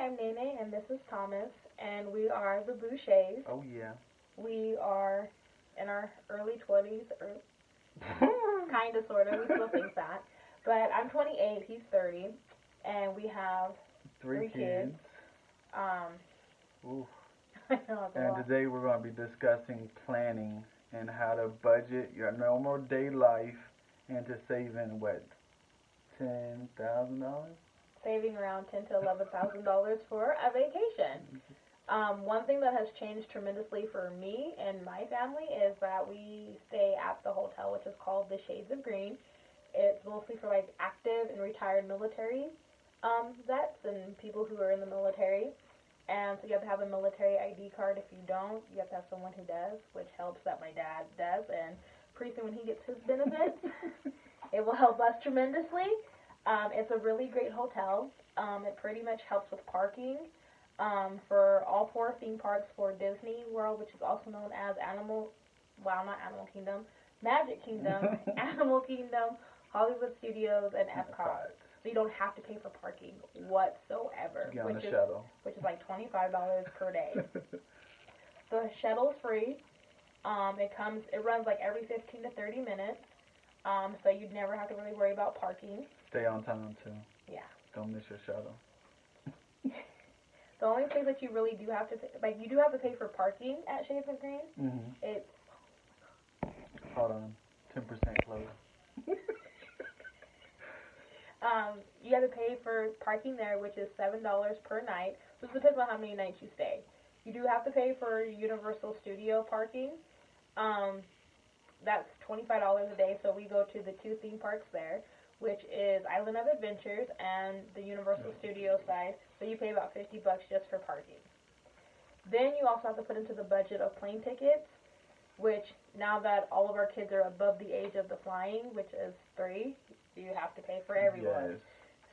I'm Nene, and this is Thomas, and we are the Bouchers. Oh yeah. We are in our early 20s, or kind of, sort of. We still think that. But I'm 28, he's 30, and we have Three kids. kids. Um, Ooh. I know it's a And lot. today we're going to be discussing planning and how to budget your normal day life into saving what, $10,000? Saving around $10,000 to $11,000 for a vacation. One thing that has changed tremendously for me and my family is that we stay at the hotel, which is called the Shades of Green. It's mostly for like active and retired military vets and people who are in the military. And so you have to have a military ID card. If you don't, you have to have someone who does, which helps that my dad does. And pretty soon when he gets his benefits, it will help us tremendously. It's a really great hotel. It pretty much helps with parking for all four theme parks for Disney World, which is also known as not Animal Kingdom, Magic Kingdom, Animal Kingdom, Hollywood Studios, and Epcot. So you don't have to pay for parking whatsoever, Get on the which shuttle. is like $25 per day. The shuttle's free. It runs like every 15 to 30 minutes. So you'd never have to really worry about parking. Stay on time too. Yeah. Don't miss your shuttle. The only place that you really do have to pay, you do have to pay for parking at Shades of Green. It's Hold on. 10% close. you have to pay for parking there, which is $7 per night. So it depends on how many nights you stay. You do have to pay for Universal Studio parking. That's $25 a day. So we go to the two theme parks there, which is Island of Adventures and the Universal Studio side. So you pay about $50 just for parking. Then you also have to put into the budget of plane tickets, which now that all of our kids are above the age of the flying, which is 3, you have to pay for everyone. Yes.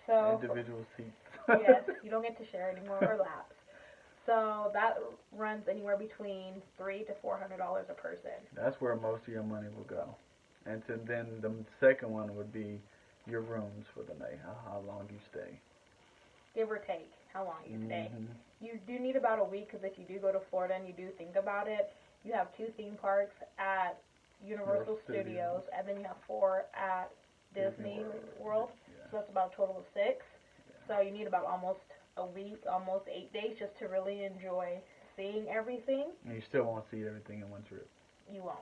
So Individual seats. yes, you don't get to share anymore or laps. So that runs anywhere between $300 to $400 a person. That's where most of your money will go. And then the second one would be your rooms for the night, how long you stay. Give or take how long you stay. You do need about a week, because if you do go to Florida and you do think about it, you have 2 theme parks at Universal Studios, and then you have 4 at Disney World. Yeah. So that's about a total of 6. Yeah. So you need about almost a week, almost 8 days, just to really enjoy seeing everything. And you still won't see everything in one trip. You won't.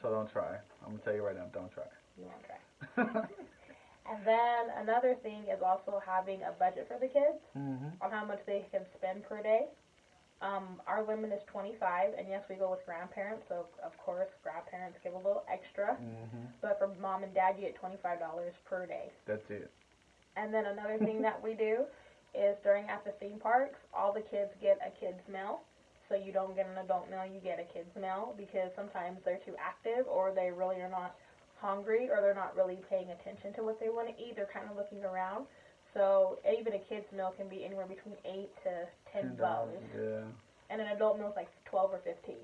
So don't try. I'm going to tell you right now, don't try. You won't try. And then another thing is also having a budget for the kids on how much they can spend per day. Our limit is 25, and yes, we go with grandparents, so of course grandparents give a little extra. But for mom and dad, you get $25 per day. That's it. And then another thing that we do is at the theme parks, all the kids get a kid's meal. So you don't get an adult meal, you get a kid's meal, because sometimes they're too active, or they really are not hungry, or they're not really paying attention to what they want to eat. They're kind of looking around. So even a kid's meal can be anywhere between $8 to $10. Yeah. And an adult meal is like 12 or 15.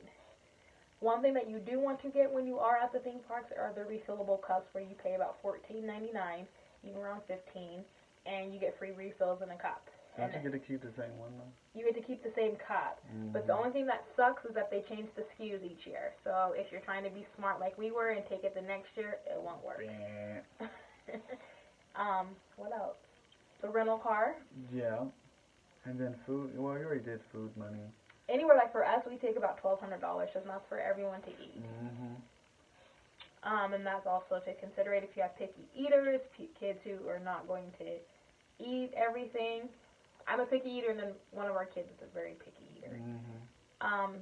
One thing that you do want to get when you are at the theme parks are the refillable cups, where you pay about $14.99, even around $15, and you get free refills in a cup. Don't you get to keep the same one though? You get to keep the same cup. But the only thing that sucks is that they change the SKUs each year. So if you're trying to be smart like we were and take it the next year, it won't work. What else? The rental car. Yeah. And then food. Well, you already did food money. Anywhere, like for us, we take about $1,200, just not for everyone to eat. And that's also to consider if you have picky eaters, kids who are not going to eat everything. I'm a picky eater, and then one of our kids is a very picky eater.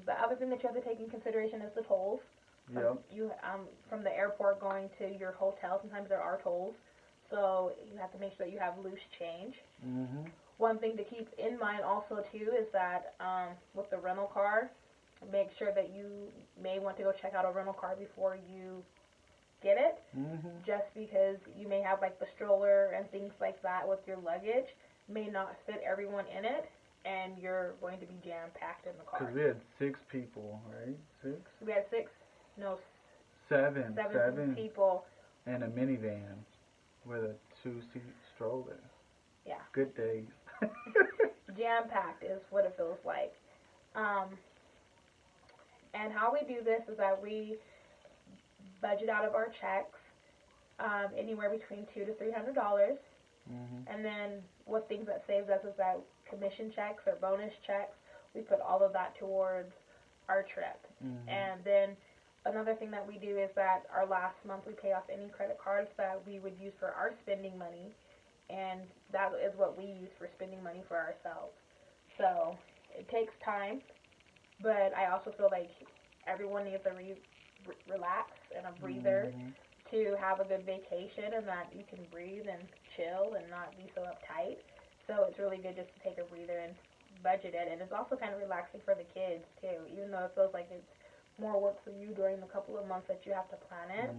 The other thing that you have to take in consideration is the tolls. From the airport going to your hotel, sometimes there are tolls. So you have to make sure that you have loose change. One thing to keep in mind also too is that with the rental car, make sure that you may want to go check out a rental car before you get it. Just because you may have like the stroller and things like that with your luggage may not fit everyone in it, and you're going to be jam-packed in the car. Because we had 6 people, right? 6? We had 6, no, 7 people. And a minivan with a 2-seat stroller. Yeah. Good days. jam-packed is what it feels like. And how we do this is that we budget out of our checks anywhere between $200 to $300. And then what things that saves us is that commission checks or bonus checks, we put all of that towards our trip. And then another thing that we do is that our last month we pay off any credit cards that we would use for our spending money, and that is what we use for spending money for ourselves. So it takes time, but I also feel like everyone needs to relax and a breather to have a good vacation, and that you can breathe and chill and not be so uptight. So it's really good just to take a breather and budget it, and it's also kind of relaxing for the kids too, even though it feels like it's more work for you during the couple of months that you have to plan it,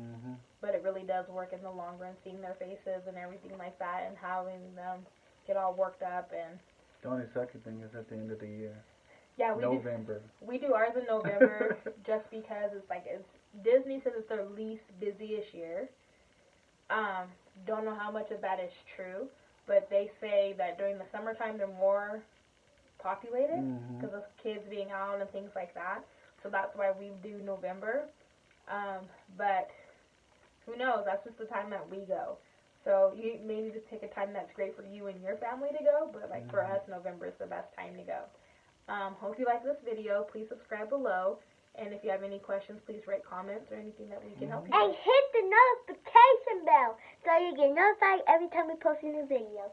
but it really does work in the long run, seeing their faces and everything like that, and having them get all worked up. And the only sucky thing is at the end of the year. Yeah, we do ours in November just because Disney says it's their least busiest year. Don't know how much of that is true, but they say that during the summertime they're more populated because of kids being out and things like that. So that's why we do November. But who knows? That's just the time that we go. So you may need to pick a time that's great for you and your family to go, but like for us, November is the best time to go. Hope you like this video. Please subscribe below. And if you have any questions, please write comments or anything that we can help you with. And hit the notification bell so you get notified every time we post a new video.